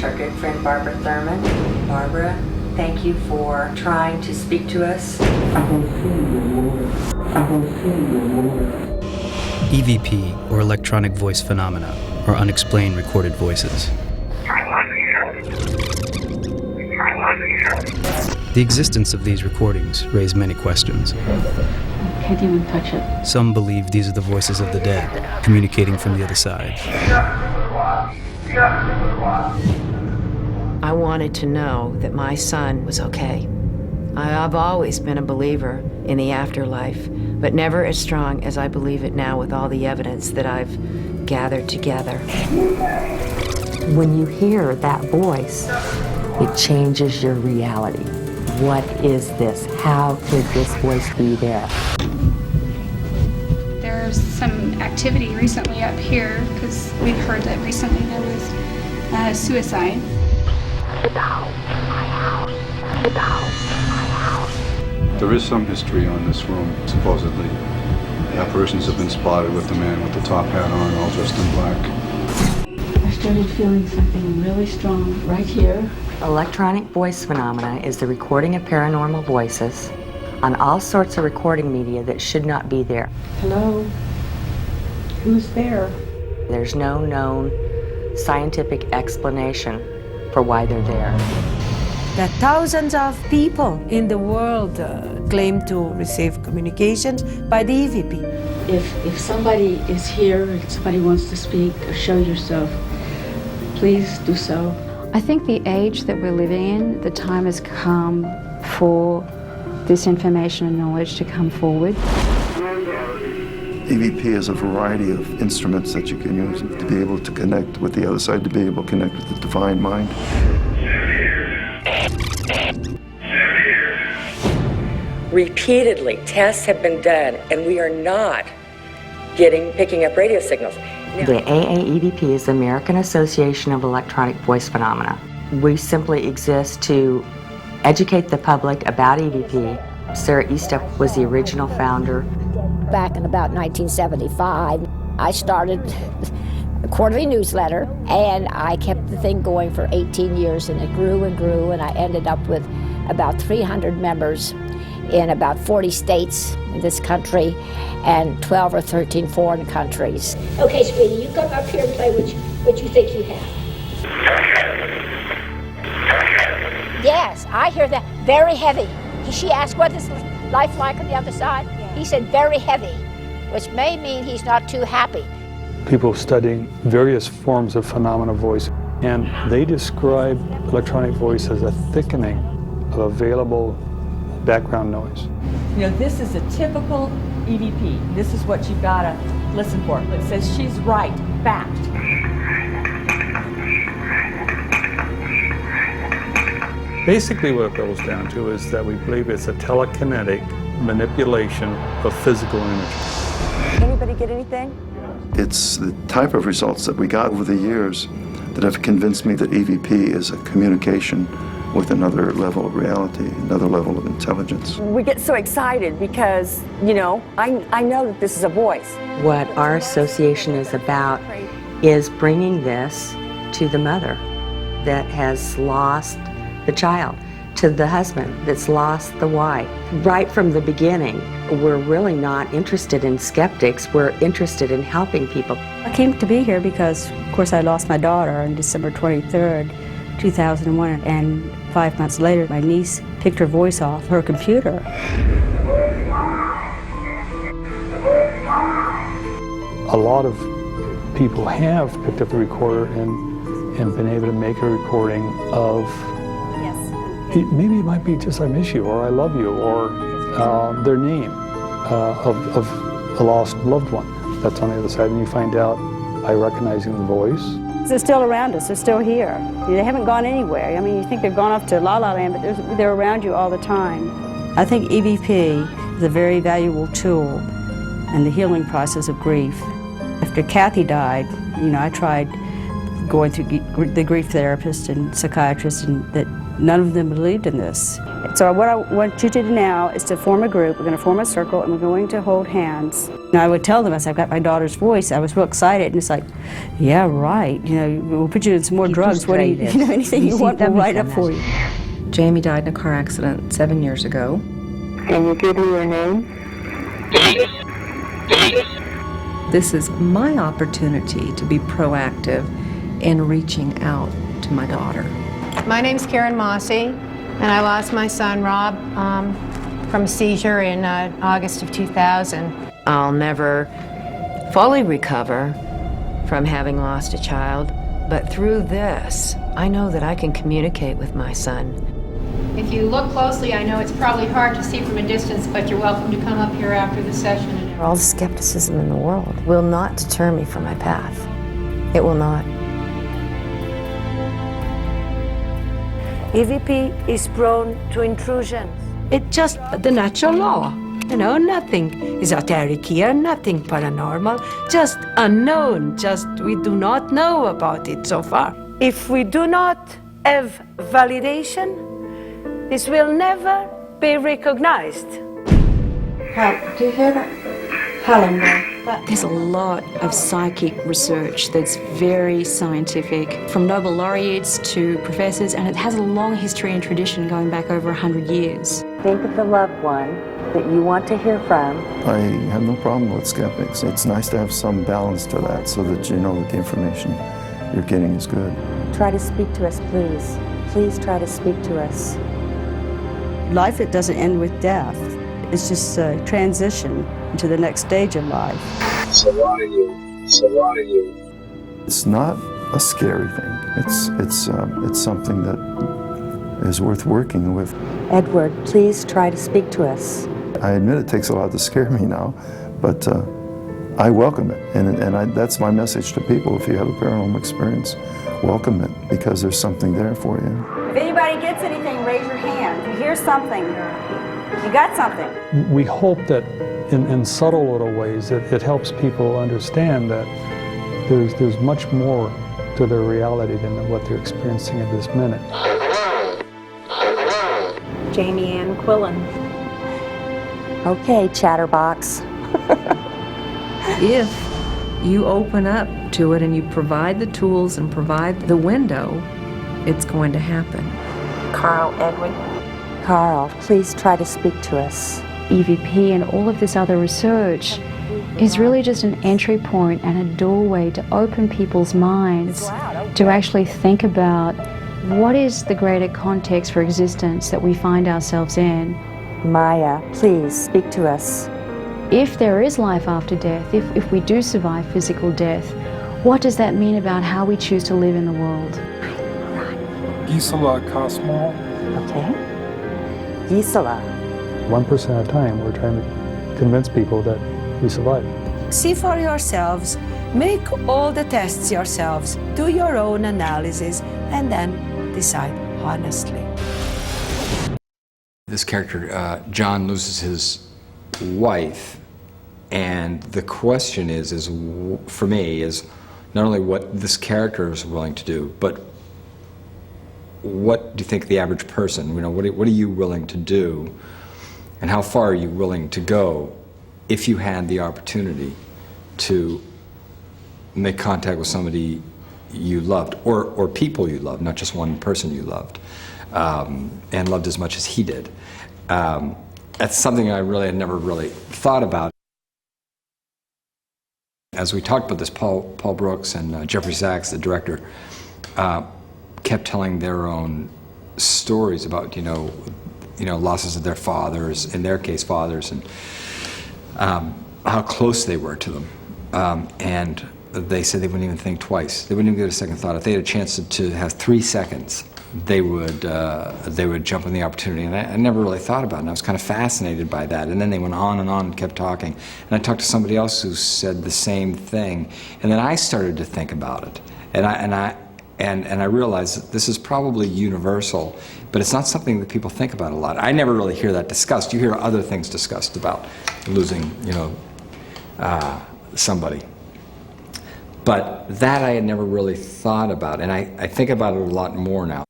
to our good friend Barbara Thurman. Barbara, thank you for trying to speak to us. EVP, or electronic voice phenomena, are unexplained recorded voices. The existence of these recordings raise many questions. Can't even touch it. Some believe these are the voices of the dead, communicating from the other side. I wanted to know that my son was okay. I've always been a believer in the afterlife, but never as strong as I believe it now with all the evidence that I've gathered together. When you hear that voice, it changes your reality. What is this? How could this voice be there? There's some activity recently up here because we've heard that recently there was suicide. There is some history on this room, supposedly. Apparitions have been spotted with the man with the top hat on, all dressed in black. I started feeling something really strong right here. Electronic voice phenomena is the recording of paranormal voices on all sorts of recording media that should not be there. Hello? Who's there? There's no known scientific explanation for why they're there. That thousands of people in the world claim to receive communications by the EVP. If somebody is here and somebody wants to speak or show yourself, please do so. I think the age that we're living in, the time has come for this information and knowledge to come forward. EVP is a variety of instruments that you can use to be able to connect with the other side, to be able to connect with the divine mind. Repeatedly, tests have been done, and we are not picking up radio signals. The AAEVP is the American Association of Electronic Voice Phenomena. We simply exist to educate the public about EVP. Sarah Eastup was the original founder. Back in about 1975, I started a quarterly newsletter, and I kept the thing going for 18 years, and it grew and grew, and I ended up with about 300 members in about 40 states in this country and 12 or 13 foreign countries. Okay, sweetie, you come up here and play what you think you have. Yes, I hear that. Very heavy. She asked, what is life like on the other side? He said, very heavy, which may mean he's not too happy. People studying various forms of phenomena voice, and they describe electronic voice as a thickening of available background noise. You know, this is a typical EVP. This is what you've got to listen for. It says she's right, fact. Basically what it boils down to is that we believe it's a telekinetic manipulation of physical images. Anybody get anything? It's the type of results that we got over the years that have convinced me that EVP is a communication with another level of reality, another level of intelligence. We get so excited because, you know, I know that this is a voice. What our association is about is bringing this to the mother that has lost the child, to the husband that's lost the wife. Right from the beginning, we're really not interested in skeptics, we're interested in helping people. I came to be here because, of course, I lost my daughter on December 23rd, 2001, and 5 months later, my niece picked her voice off her computer. A lot of people have picked up the recorder and been able to make a recording of, maybe it might be just I miss you, or I love you, or their name of a lost loved one that's on the other side, and you find out by recognizing the voice. They're still around us, they're still here. They haven't gone anywhere. I mean, you think they've gone off to La La Land, but they're around you all the time. I think EVP is a very valuable tool in the healing process of grief. After Kathy died, you know, I tried going through the grief therapist and psychiatrist, and that None of them believed in this. So what I want you to do now is to form a group. We're going to form a circle, and we're going to hold hands. And I would tell them, as I've got my daughter's voice, I was real excited, and it's like, yeah, right. You know, we'll put you in some more drugs. What do you know, anything you want, we'll write up for you. Jamie died in a car accident 7 years ago. Can you give me your name? This is my opportunity to be proactive in reaching out to my daughter. My name's Karen Mossy, and I lost my son, Rob, from a seizure in August of 2000. I'll never fully recover from having lost a child, but through this, I know that I can communicate with my son. If you look closely, I know it's probably hard to see from a distance, but you're welcome to come up here after the session. All the skepticism in the world will not deter me from my path. It will not. EVP is prone to intrusions. It's just the natural law. You know, nothing esoteric here, nothing paranormal, just unknown, just we do not know about it so far. If we do not have validation, this will never be recognized. Do you hear that? Helen, There's a lot of psychic research that's very scientific, from Nobel laureates to professors, and it has a long history and tradition going back over 100 years. Think of the loved one that you want to hear from. I have no problem with skeptics. It's nice to have some balance to that so that you know that the information you're getting is good. Try to speak to us, please. Please try to speak to us. Life, it doesn't end with death. It's just a transition into the next stage of life. So why are you? It's not a scary thing. It's something that is worth working with. Edward, please try to speak to us. I admit it takes a lot to scare me now, but I welcome it, and that's my message to people. If you have a paranormal experience, welcome it, because there's something there for you. If anybody gets anything, raise your hand. If you hear something, you got something. We hope that in subtle little ways it helps people understand that there's much more to their reality than what they're experiencing at this minute. Jamie Ann Quillen. Okay, chatterbox. If you open up to it and you provide the tools and provide the window, it's going to happen. Carl Edwin. Carl, please try to speak to us. EVP and all of this other research is really just an entry point and a doorway to open people's minds to actually think about what is the greater context for existence that we find ourselves in. Maya, please speak to us. If there is life after death, if we do survive physical death, what does that mean about how we choose to live in the world? Gisela Cosmo. Okay. Gisela. 1% at a time, we're trying to convince people that we survive. See for yourselves, make all the tests yourselves, do your own analysis, and then decide honestly. This character, John, loses his wife, and the question is for me, is not only what this character is willing to do, but what do you think the average person, what are you willing to do, and how far are you willing to go if you had the opportunity to make contact with somebody you loved, or people you loved, not just one person you loved, and loved as much as he did. That's something I really had never really thought about. As we talked about this, Paul Brooks and Jeffrey Sachs, the director, kept telling their own stories about losses of their fathers, in their case fathers, and how close they were to them. And they said they wouldn't even think twice. They wouldn't even give it a second thought. If they had a chance to have 3 seconds, they would jump on the opportunity. And I never really thought about it, and I was kind of fascinated by that. And then they went on and kept talking. And I talked to somebody else who said the same thing. And then I started to think about it. And I realized that this is probably universal, but it's not something that people think about a lot. I never really hear that discussed. You hear other things discussed about losing, somebody. But that I had never really thought about, and I think about it a lot more now.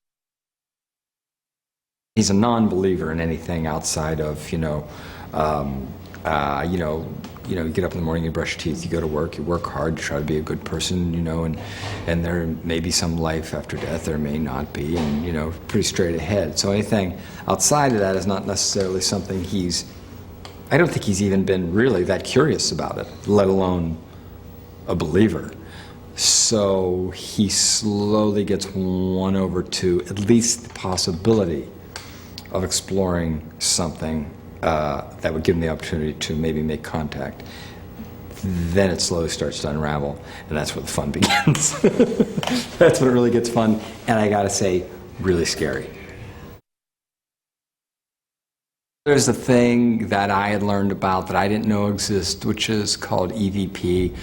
He's a non-believer in anything outside of, you get up in the morning, you brush your teeth, you go to work, you work hard, you try to be a good person, and there may be some life after death, there may not be, and, pretty straight ahead. So anything outside of that is not necessarily something I don't think he's even been really that curious about it, let alone a believer. So he slowly gets won over to at least the possibility of exploring something that would give him the opportunity to maybe make contact. Then it slowly starts to unravel, and that's where the fun begins. That's when it really gets fun, and I gotta say, really scary. There's a thing that I had learned about that I didn't know exists, which is called EVP,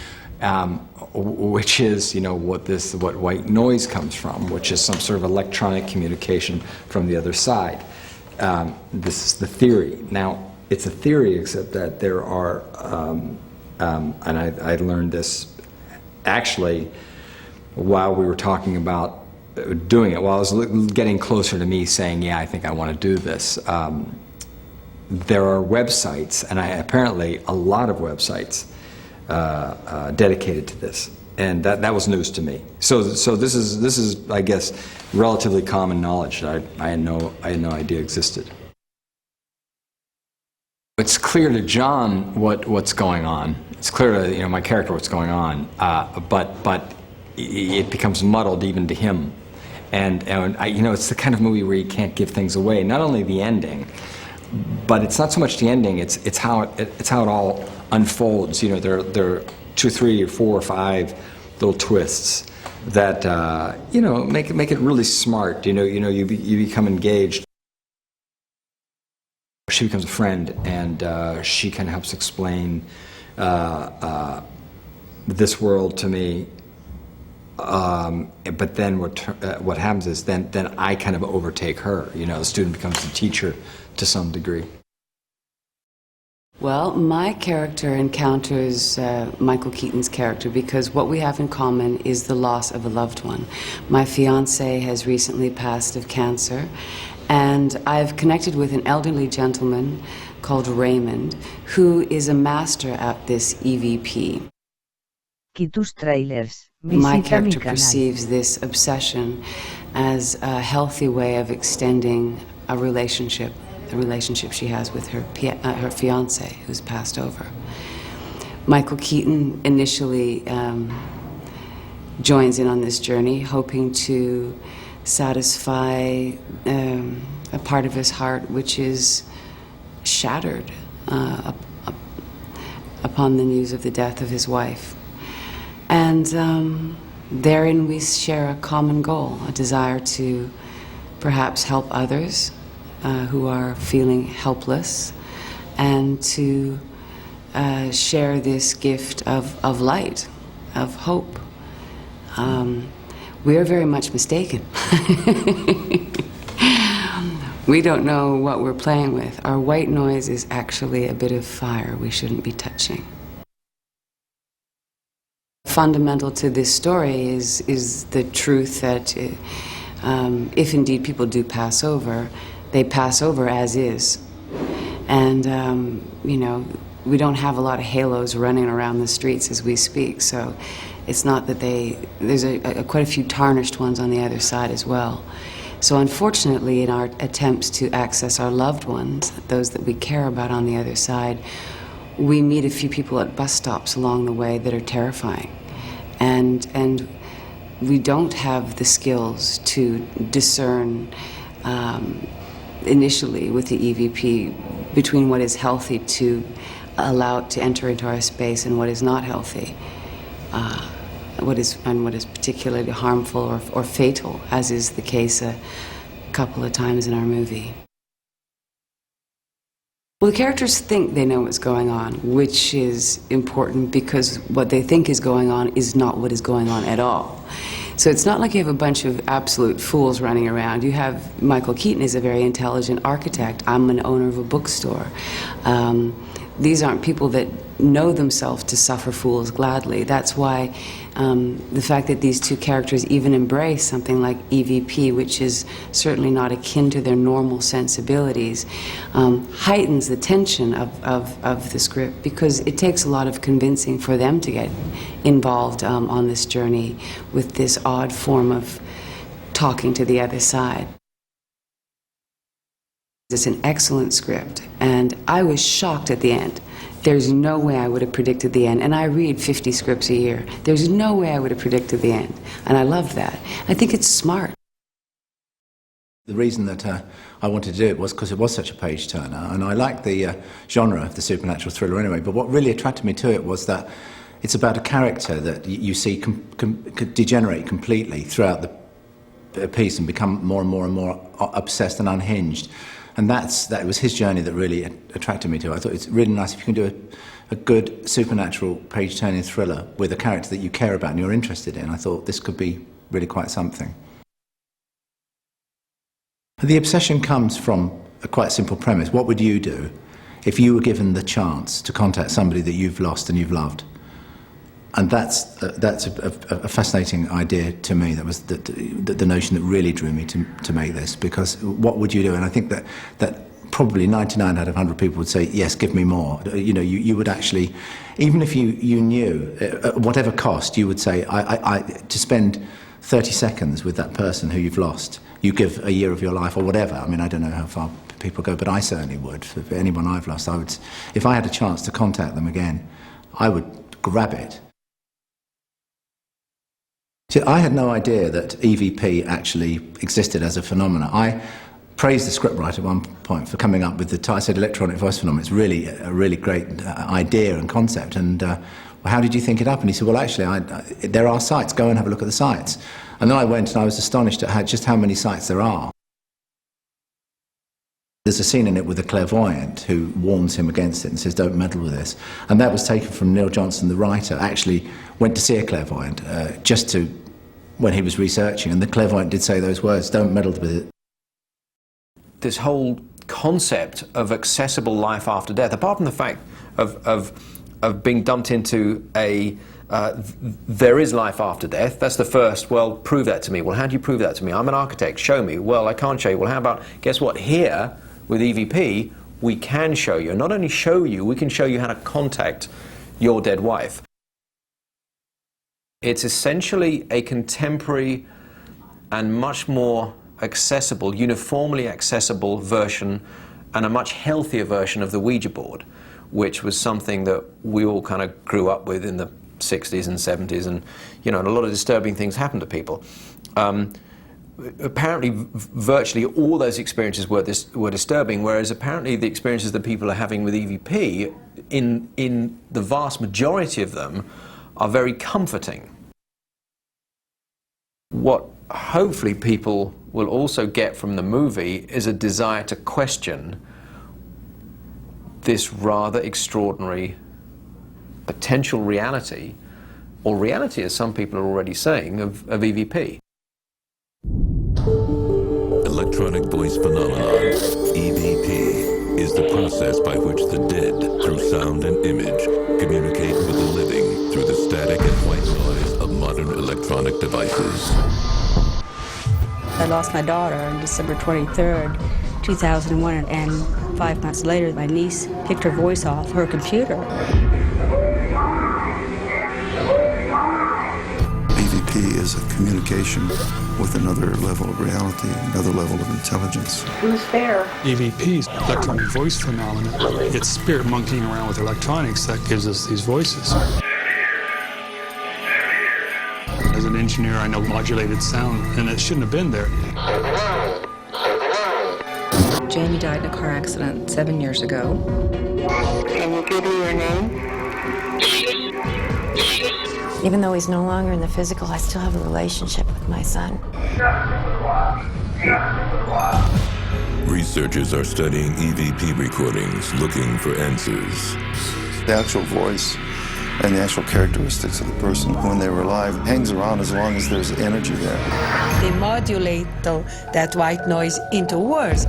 which is, what white noise comes from, which is some sort of electronic communication from the other side. This is the theory. Now, it's a theory, except that there are, and I learned this actually while we were talking about doing it, while I was getting closer to me saying, yeah, I think I want to do this. There are websites, and apparently a lot of websites dedicated to this, and that was news to me. So this is I guess relatively common knowledge that I had no idea existed. It's clear to John what's going on. It's clear to my character what's going on, but it becomes muddled even to him, and it's the kind of movie where you can't give things away. Not only the ending, but it's not so much the ending. It's how it all unfolds. There are 2, 3, or 4 or 5 little twists that make it really smart. You become engaged. She becomes a friend, and she kind of helps explain this world to me. But then what happens is then I kind of overtake her. The student becomes the teacher to some degree. Well, my character encounters Michael Keaton's character because what we have in common is the loss of a loved one. My fiancé has recently passed of cancer, and I've connected with an elderly gentleman called Raymond, who is a master at this EVP. My character perceives this obsession as a healthy way of extending a relationship, the relationship she has with her fiancé, who's passed over. Michael Keaton initially joins in on this journey, hoping to satisfy a part of his heart which is shattered upon the news of the death of his wife. And therein we share a common goal, a desire to perhaps help others who are feeling helpless, and to share this gift of light, of hope. We are very much mistaken. We don't know what we're playing with. Our white noise is actually a bit of fire we shouldn't be touching. Fundamental to this story is the truth that if indeed people do pass over, they pass over as is. And, we don't have a lot of halos running around the streets as we speak, so it's not that there's quite a few tarnished ones on the other side as well. So unfortunately, in our attempts to access our loved ones, those that we care about on the other side, we meet a few people at bus stops along the way that are terrifying. And we don't have the skills to discern initially with the EVP between what is healthy to allow it to enter into our space and what is not healthy, what is particularly harmful or fatal, as is the case a couple of times in our movie. Well, the characters think they know what's going on, which is important because what they think is going on is not what is going on at all. So it's not like you have a bunch of absolute fools running around. You have Michael Keaton is a very intelligent architect. I'm an owner of a bookstore. These aren't people that know themselves to suffer fools gladly. That's why The fact that these two characters even embrace something like EVP, which is certainly not akin to their normal sensibilities, heightens the tension of the script, because it takes a lot of convincing for them to get involved on this journey with this odd form of talking to the other side. It's an excellent script, and I was shocked at the end. There's no way I would have predicted the end, and I read 50 scripts a year. There's no way I would have predicted the end, and I love that. I think it's smart. The reason that I wanted to do it was because it was such a page-turner, and I like the genre of the supernatural thriller anyway, but what really attracted me to it was that it's about a character that you see degenerate completely throughout the piece and become more and more and more obsessed and unhinged. And that was his journey that really attracted me to it. I thought it's really nice if you can do a good supernatural page-turning thriller with a character that you care about and you're interested in. I thought this could be really quite something. The obsession comes from a quite simple premise. What would you do if you were given the chance to contact somebody that you've lost and you've loved? And that's a fascinating idea to me. That was the notion that really drew me to make this, because what would you do? And I think that probably 99 out of 100 people would say, yes, give me more. You know, you would actually, even if you knew, at whatever cost, you would say, to spend 30 seconds with that person who you've lost, you give a year of your life or whatever. I mean, I don't know how far people go, but I certainly would. For anyone I've lost, I would, if I had a chance to contact them again, I would grab it. See, I had no idea that EVP actually existed as a phenomenon. I praised the scriptwriter at one point for coming up with the title. I said electronic voice phenomenon. It's really a really great idea and concept. And well, how did you think it up? And he said, well, actually, there are sites. Go and have a look at the sites. And then I went and I was astonished at just how many sites there are. There's a scene in it with a clairvoyant who warns him against it and says, don't meddle with this. And that was taken from Neil Johnson, the writer, actually went to see a clairvoyant when he was researching, and the clairvoyant did say those words, don't meddle with it. This whole concept of accessible life after death, apart from the fact of being dumped into there is life after death, that's the first, well, prove that to me. Well, how do you prove that to me? I'm an architect, show me. Well, I can't show you. Well, how about, guess what, here, with EVP, we can show you. And not only show you, we can show you how to contact your dead wife. It's essentially a contemporary and much more accessible, uniformly accessible version, and a much healthier version of the Ouija board, which was something that we all kind of grew up with in the 60s and 70s, and you know, a lot of disturbing things happened to people. Apparently, virtually all those experiences were disturbing, whereas apparently the experiences that people are having with EVP, in the vast majority of them, are very comforting. What hopefully people will also get from the movie is a desire to question this rather extraordinary potential reality, or reality as some people are already saying, of EVP. Electronic voice phenomenon, EVP, is the process by which the dead, through sound and image, communicate with the living through the static and white noise of modern electronic devices. I lost my daughter on December 23rd, 2001, and 5 months later, my niece picked her voice off her computer. EVP is a communication with another level of reality, another level of intelligence. Who's there? EVP, electronic voice phenomenon. It's spirit monkeying around with electronics that gives us these voices. As an engineer, I know modulated sound, and it shouldn't have been there. Jamie died in a car accident 7 years ago. Can you give me your name? Even though he's no longer in the physical, I still have a relationship with my son. Researchers are studying EVP recordings, looking for answers. The actual voice and the actual characteristics of the person when they were alive hangs around as long as there's energy there. They modulate that white noise into words.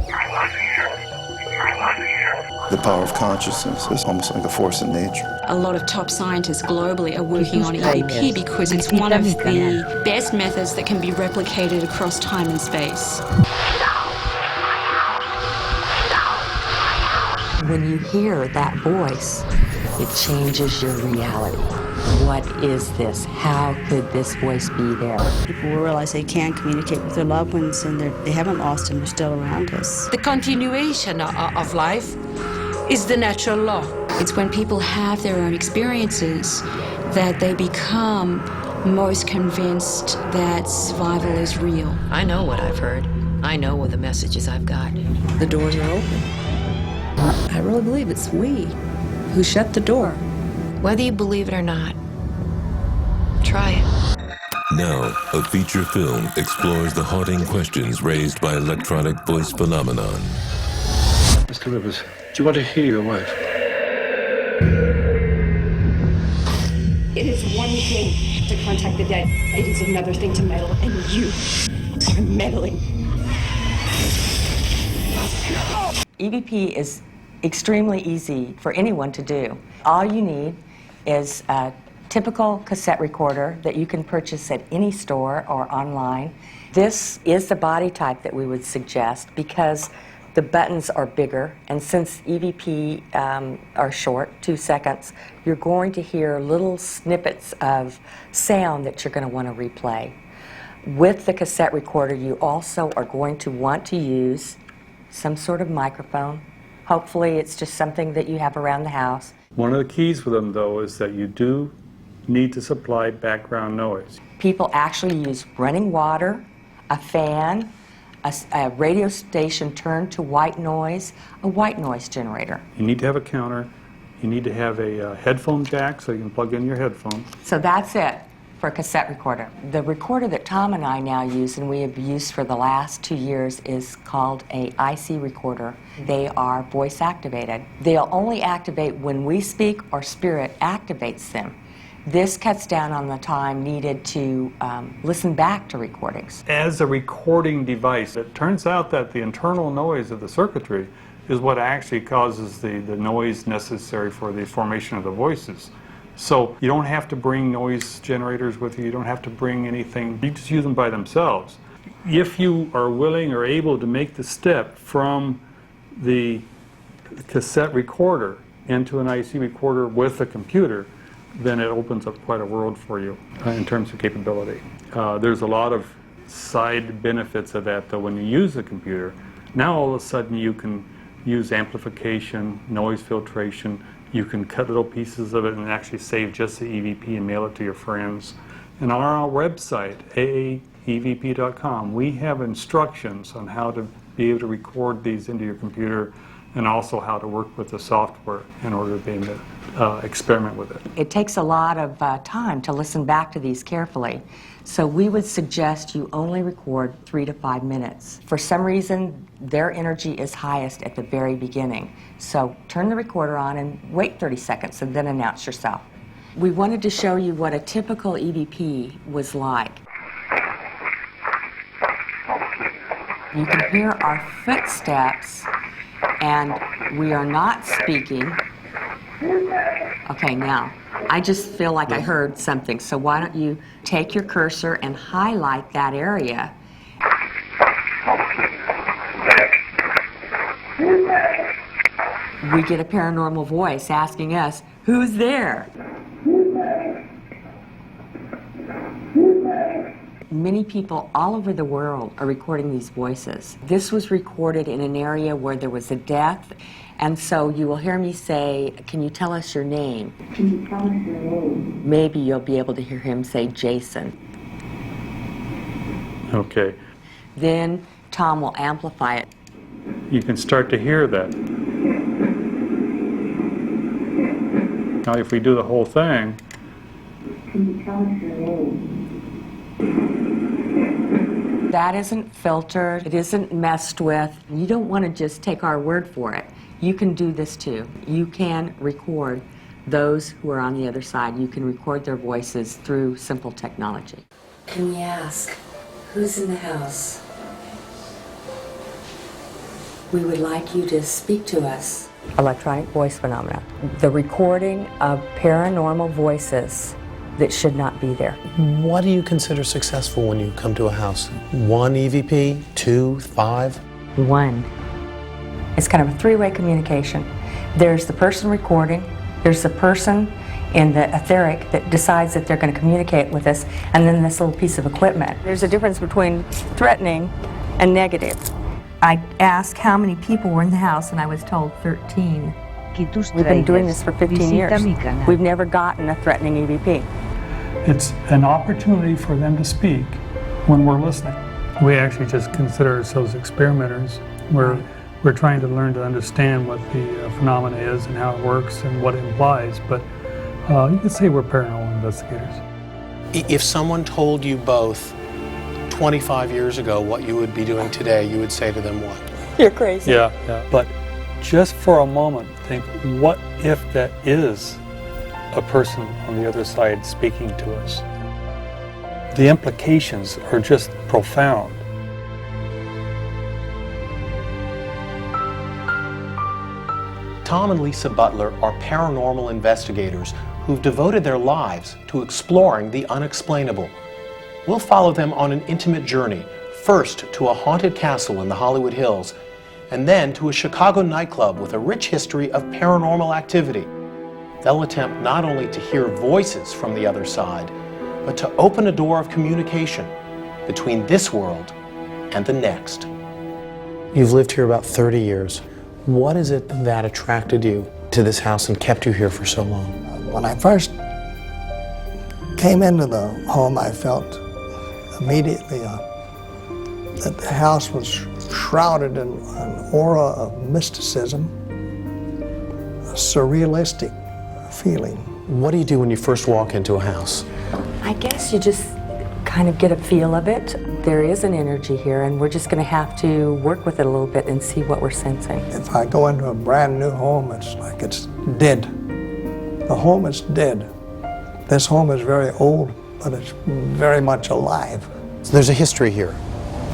The power of consciousness is almost like a force in nature. A lot of top scientists globally are working on EVP because it's one of the best methods that can be replicated across time and space. When you hear that voice, it changes your reality. What is this? How could this voice be there? People will realize they can communicate with their loved ones and they haven't lost them, they're still around us. The continuation of life is the natural law. It's when people have their own experiences that they become most convinced that survival is real. I know what I've heard. I know what the messages I've got. The doors are open. I really believe it's we who shut the door. Whether you believe it or not, try it. Now, a feature film explores the haunting questions raised by electronic voice phenomenon. Mr. Rivers, do you want to hear your wife? It is one thing to contact the dead. It is another thing to meddle, and you are meddling. EVP is extremely easy for anyone to do. All you need is a typical cassette recorder that you can purchase at any store or online. This is the body type that we would suggest because the buttons are bigger, and since EVP are short, 2 seconds, you're going to hear little snippets of sound that you're going to want to replay. With the cassette recorder, you also are going to want to use some sort of microphone. Hopefully it's just something that you have around the house. One of the keys for them, though, is that you do need to supply background noise. People actually use running water, a fan, a radio station turned to white noise, a white noise generator. You need to have a counter. You need to have a headphone jack so you can plug in your headphones. So that's it for a cassette recorder. The recorder that Tom and I now use, and we have used for the last 2 years, is called a IC recorder. They are voice activated. They'll only activate when we speak or spirit activates them. This cuts down on the time needed to listen back to recordings. As a recording device, it turns out that the internal noise of the circuitry is what actually causes the noise necessary for the formation of the voices. So you don't have to bring noise generators with you, you don't have to bring anything, you just use them by themselves. If you are willing or able to make the step from the cassette recorder into an IC recorder with a computer, then it opens up quite a world for you in terms of capability. There's a lot of side benefits of that, though. When you use the computer, now all of a sudden you can use amplification, noise filtration. You can cut little pieces of it and actually save just the EVP and mail it to your friends. And on our website, aaevp.com, we have instructions on how to be able to record these into your computer and also how to work with the software in order to be able to experiment with it. It takes a lot of time to listen back to these carefully. So we would suggest you only record 3 to 5 minutes. For some reason, their energy is highest at the very beginning. So turn the recorder on and wait 30 seconds and then announce yourself. We wanted to show you what a typical EVP was like. You can hear our footsteps, and we are not speaking. Okay, now, I just feel like I heard something, so why don't you take your cursor and highlight that area. We get a paranormal voice asking us, who's there? Many people all over the world are recording these voices. This was recorded in an area where there was a death, and so you will hear me say, can you tell us your name? Can you tell us your name? Maybe you'll be able to hear him say Jason. Okay. Then Tom will amplify it. You can start to hear that. Now if we do the whole thing, Can you tell us your name? That isn't filtered, it isn't messed with. You don't want to just take our word for it. You can do this too. You can record those who are on the other side. You can record their voices through simple technology. Can we ask, who's in the house? We would like you to speak to us. electronic voice phenomena, the recording of paranormal voices that should not be there. What do you consider successful when you come to a house? 1 EVP, 2, 5? 1. It's kind of a three-way communication. There's the person recording, there's the person in the etheric that decides that they're going to communicate with us, and then this little piece of equipment. There's a difference between threatening and negative. I asked how many people were in the house, and I was told 13. We've been doing this for 15 years. We've never gotten a threatening EVP. It's an opportunity for them to speak when we're listening. We actually just consider ourselves experimenters. We're trying to learn to understand what the phenomena is and how it works and what it implies, but you could say we're paranormal investigators. If someone told you both 25 years ago what you would be doing today, you would say to them what? You're crazy. Yeah. But just for a moment, think, what if that is a person on the other side speaking to us? The implications are just profound. Tom and Lisa Butler are paranormal investigators who've devoted their lives to exploring the unexplainable. We'll follow them on an intimate journey, first to a haunted castle in the Hollywood Hills, and then to a Chicago nightclub with a rich history of paranormal activity. They'll attempt not only to hear voices from the other side, but to open a door of communication between this world and the next. You've lived here about 30 years. What is it that attracted you to this house and kept you here for so long? When I first came into the home, I felt immediately that the house was shrouded in an aura of mysticism, a surrealistic feeling. What do you do when you first walk into a house? I guess you just kind of get a feel of it. There is an energy here, and we're just going to have to work with it a little bit and see what we're sensing. If I go into a brand new home, it's like it's dead. The home is dead. This home is very old, but it's very much alive. So there's a history here.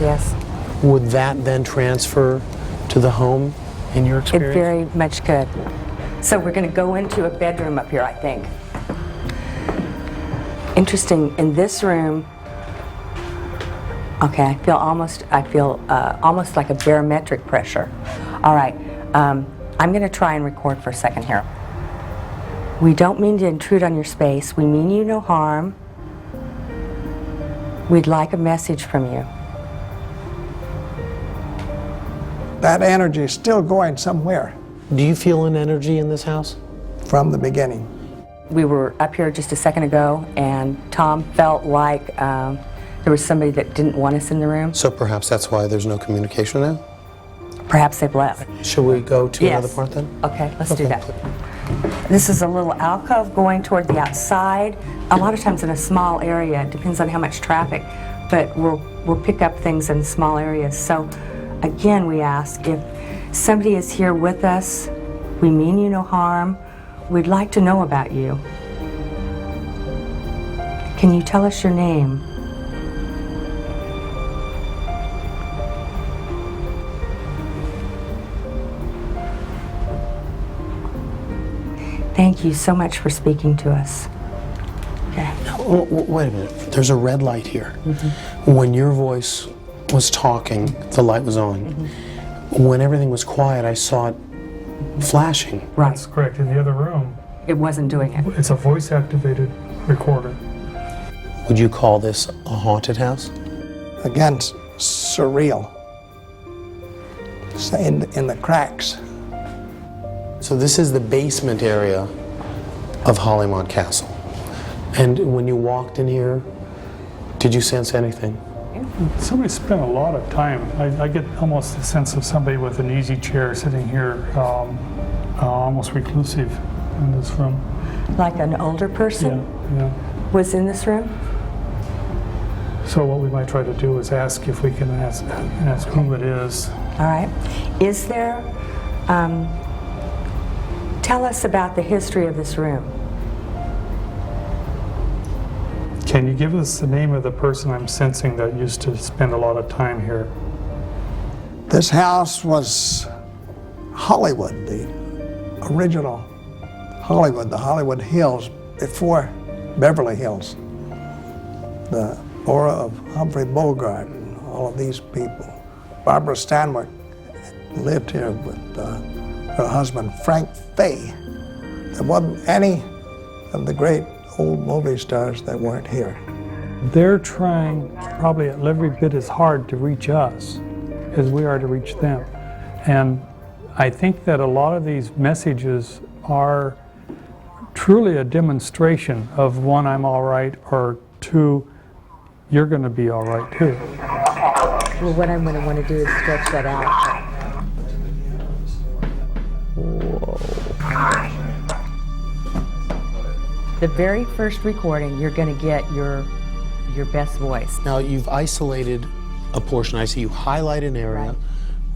Yes. Would that then transfer to the home in your experience? It very much could. So we're going to go into a bedroom up here, I think. Interesting, in this room, okay, I feel almost like a barometric pressure. All right, I'm going to try and record for a second here. We don't mean to intrude on your space. We mean you no harm. We'd like a message from you. That energy is still going somewhere. Do you feel an energy in this house? From the beginning. We were up here just a second ago, and Tom felt like there was somebody that didn't want us in the room. So perhaps that's why there's no communication now? Perhaps they've left. Should we go to another part then? Okay, let's do that. This is a little alcove going toward the outside. A lot of times in a small area, it depends on how much traffic, but we'll pick up things in small areas. So again, we ask if somebody is here with us, we mean you no harm. We'd like to know about you. Can you tell us your name? Thank you so much for speaking to us. Okay. Wait a minute. There's a red light here. When your voice was talking, the light was on. When everything was quiet, I saw it flashing. Right. That's correct. In the other room, it wasn't doing it. It's a voice-activated recorder. Would you call this a haunted house? Again, surreal. It's in the cracks. So this is the basement area of Hollymont Castle. And when you walked in here, did you sense anything? Somebody spent a lot of time. I get almost a sense of somebody with an easy chair sitting here, almost reclusive in this room. Like an older person was in this room? So what we might try to do is ask if we can ask who it is. All right. Is there, tell us about the history of this room. Can you give us the name of the person I'm sensing that used to spend a lot of time here? This house was Hollywood. The original Hollywood, the Hollywood Hills before Beverly Hills. The aura of Humphrey Bogart and all of these people. Barbara Stanwyck lived here with her husband, Frank Fay. There wasn't any of the great old movie stars that weren't here. They're trying probably every bit as hard to reach us as we are to reach them. And I think that a lot of these messages are truly a demonstration of one, I'm all right, or two, you're going to be all right too. Well, what I'm going to want to do is stretch that out. Whoa. The very first recording, you're going to get your best voice. Now, you've isolated a portion. I see you highlight an area.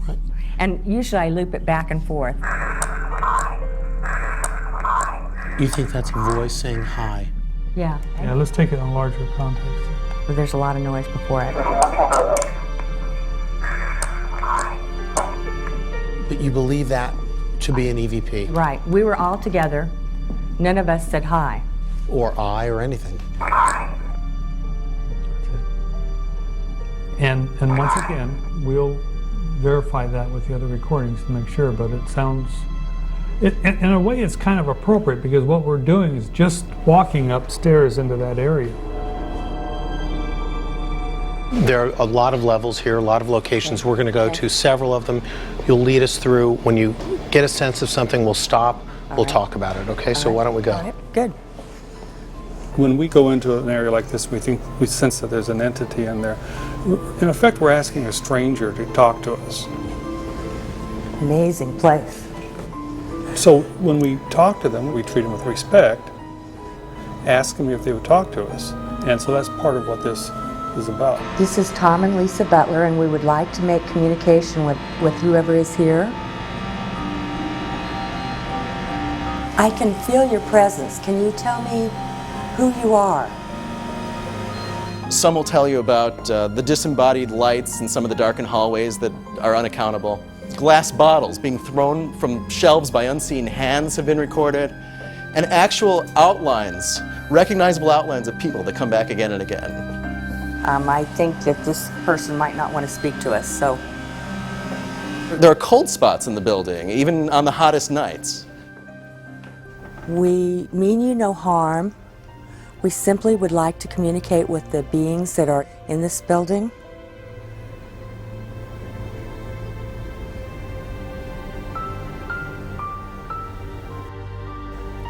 Right. And usually I loop it back and forth. You think that's a voice saying hi? Yeah. Yeah, let's take it in a larger context. But there's a lot of noise before it. But you believe that to be an EVP? Right. We were all together. None of us said hi. Or I, or anything. And once again, we'll verify that with the other recordings to make sure, but it sounds, in a way it's kind of appropriate because what we're doing is just walking upstairs into that area. There are a lot of levels here, a lot of locations. We're going to go to several of them. You'll lead us through. When you get a sense of something, we'll stop. We'll talk about it, okay? So why don't we go? All right. Good. When we go into an area like this, we sense that there's an entity in there. In effect, we're asking a stranger to talk to us. Amazing place. So when we talk to them, we treat them with respect, ask them if they would talk to us. And so that's part of what this is about. This is Tom and Lisa Butler, and we would like to make communication with whoever is here. I can feel your presence. Can you tell me who you are? Some will tell you about the disembodied lights in some of the darkened hallways that are unaccountable. Glass bottles being thrown from shelves by unseen hands have been recorded, and actual outlines, recognizable outlines of people that come back again and again. I think that this person might not want to speak to us, so. There are cold spots in the building, even on the hottest nights. We mean you no harm. We simply would like to communicate with the beings that are in this building.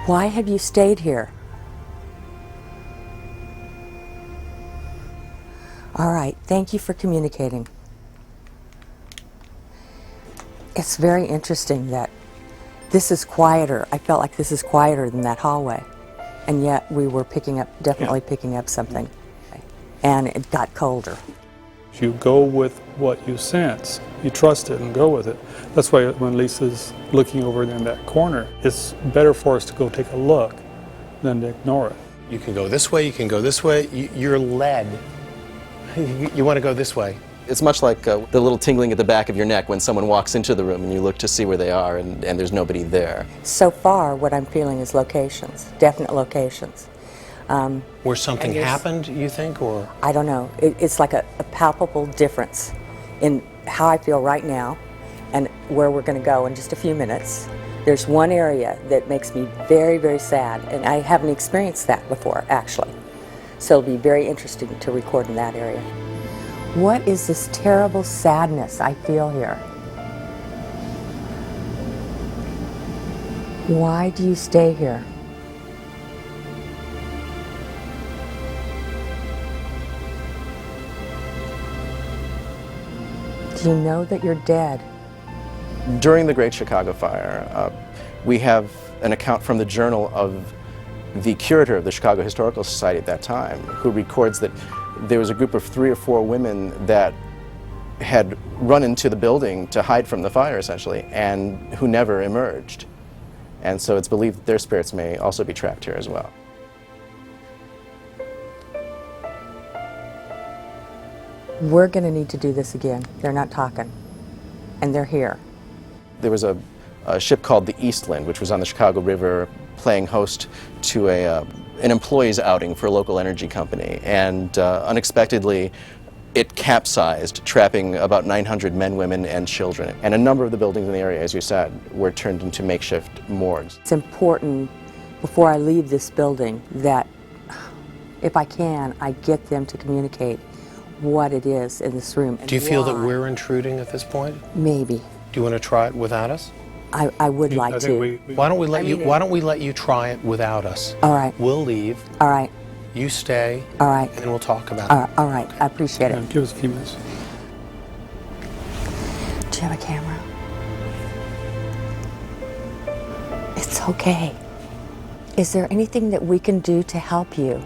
Why have you stayed here? All right, thank you for communicating. It's very interesting that this is quieter. I felt like this is quieter than that hallway. And yet we were definitely picking up something. And it got colder. You go with what you sense. You trust it and go with it. That's why when Lisa's looking over in that corner, it's better for us to go take a look than to ignore it. You can go this way, you can go this way. You're led. You want to go this way. It's much like the little tingling at the back of your neck when someone walks into the room and you look to see where they are and there's nobody there. So far, what I'm feeling is locations, definite locations. Where something happened, you think, or? I don't know. It's like a palpable difference in how I feel right now and where we're going to go in just a few minutes. There's one area that makes me very, very sad, and I haven't experienced that before, actually. So it'll be very interesting to record in that area. What is this terrible sadness I feel here? Why do you stay here? Do you know that you're dead? During the Great Chicago Fire, we have an account from the journal of the curator of the Chicago Historical Society at that time, who records that there was a group of 3 or 4 women that had run into the building to hide from the fire, essentially, and who never emerged. And so it's believed that their spirits may also be trapped here as well. We're going to need to do this again. They're not talking, and they're here. There was a a ship called the Eastland, which was on the Chicago River, playing host to an employees outing for a local energy company. And unexpectedly, it capsized, trapping about 900 men, women, and children. And a number of the buildings in the area, as you said, were turned into makeshift morgues. It's important, before I leave this building, that if I can, I get them to communicate what it is in this room. Do you feel that we're intruding at this point? Maybe. Do you want to try it without us? I would like to. Why don't we let you try it without us? All right. We'll leave. All right. You stay. All right. And then we'll talk about it. All right. I appreciate it. Give us a few minutes. Do you have a camera? It's okay. Is there anything that we can do to help you?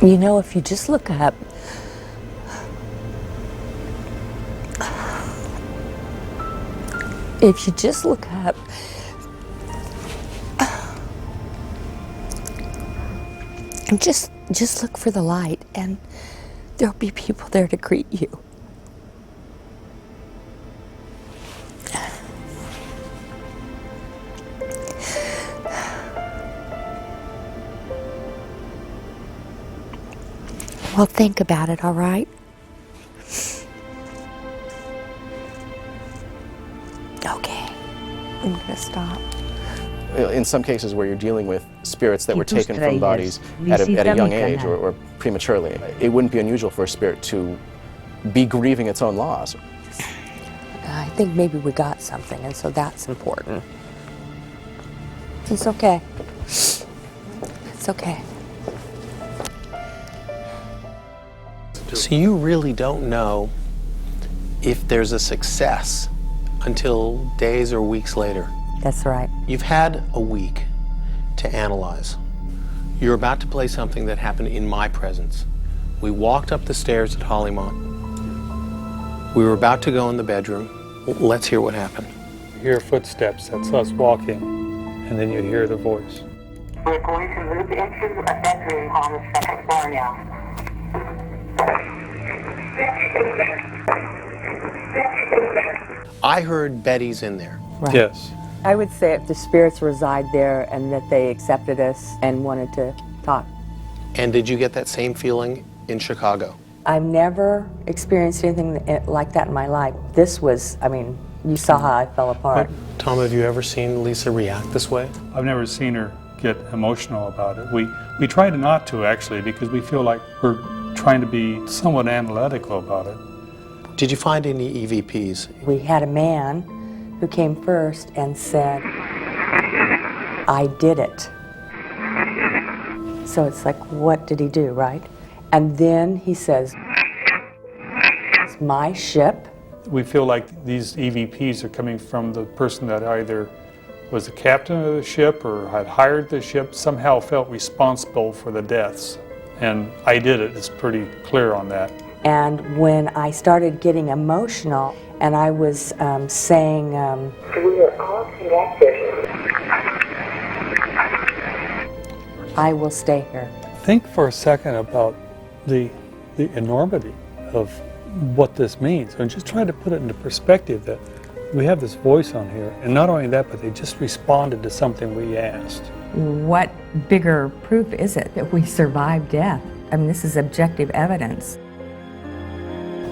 You know, if you just look up, and just look for the light, and there'll be people there to greet you. Well, think about it, all right? Okay, I'm gonna stop. In some cases where you're dealing with spirits that were taken from bodies at a young age or prematurely, it wouldn't be unusual for a spirit to be grieving its own loss. I think maybe we got something, and so that's important. It's okay. It's okay. So you really don't know if there's a success until days or weeks later. That's right. You've had a week to analyze. You're about to play something that happened in my presence. We walked up the stairs at Hollymont. We were about to go in the bedroom. Let's hear what happened. You hear footsteps, that's us walking, and then you hear the voice. We're going to move into a bedroom on the second floor now. I heard Betty's in there. Right. Yes. I would say if the spirits reside there and that they accepted us and wanted to talk. And did you get that same feeling in Chicago? I've never experienced anything like that in my life. This was, I mean, you saw how I fell apart. Tom, have you ever seen Lisa react this way? I've never seen her get emotional about it. We try not to, actually, because we feel like we're trying to be somewhat analytical about it. Did you find any EVPs? We had a man who came first and said, I did it. So it's like, what did he do, right? And then he says, it's my ship. We feel like these EVPs are coming from the person that either was the captain of the ship or had hired the ship, somehow felt responsible for the deaths. And I did it, it's pretty clear on that. And when I started getting emotional and I was saying, we are all connected. I will stay here. Think for a second about the enormity of what this means, and just try to put it into perspective that we have this voice on here, and not only that, but they just responded to something we asked. What bigger proof is it that we survived death? I mean, this is objective evidence.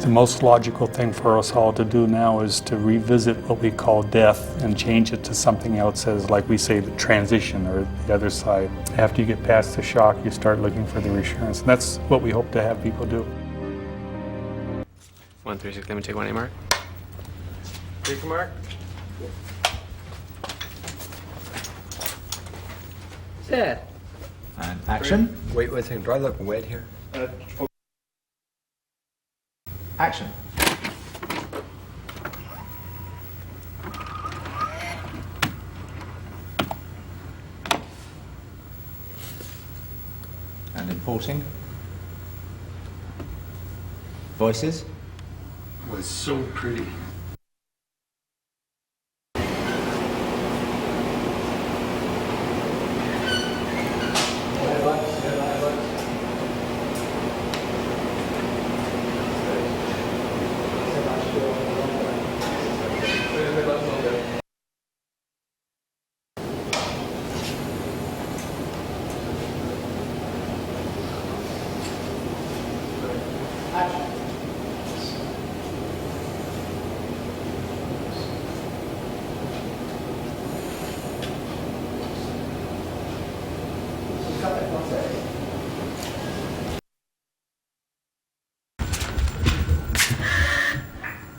The most logical thing for us all to do now is to revisit what we call death and change it to something else, as like we say, the transition or the other side. After you get past the shock, you start looking for the reassurance. And that's what we hope to have people do. 1, 3, 6, let me take 1A, Mark. 3 for Mark. Set. And action. Wait a second, do I look wet here? Action. And importing. Voices. Was so pretty.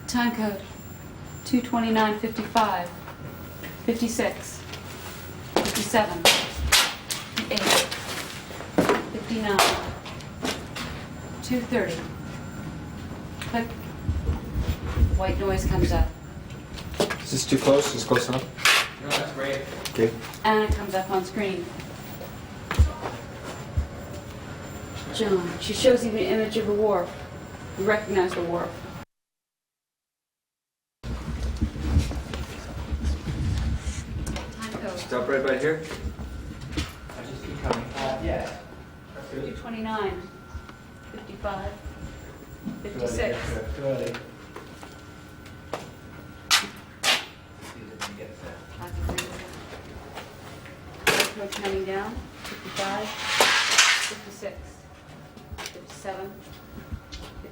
Time code 229:55, 56, 57, 58, 59, 2:30. Click. White noise comes up. Is this too close? Is this close enough? No, that's great. Okay. And it comes up on screen. John, she shows you the image of a wharf. You recognize the wharf. Time code. Stop right by here. I just keep coming. Yeah. 229, 55, 56. Too early. Code coming down, 55, 56, 57,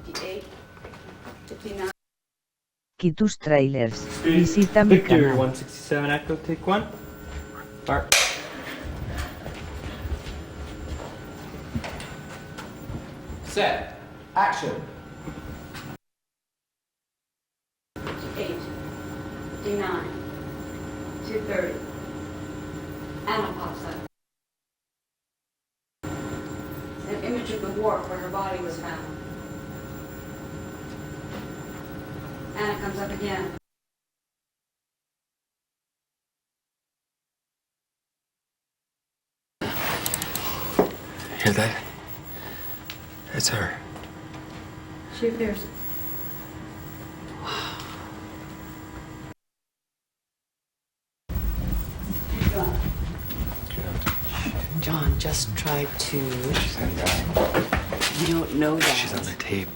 58, 59. Aquí tus trailers. Visita mi Victor, canal. 167 Echo, take one. Mark. Set. Action. 58, 59, 230. Anna pops up. An image of the wharf where her body was found. Anna comes up again. Hear that? It's her. She appears. John just tried to. You don't know that. She's on the tape.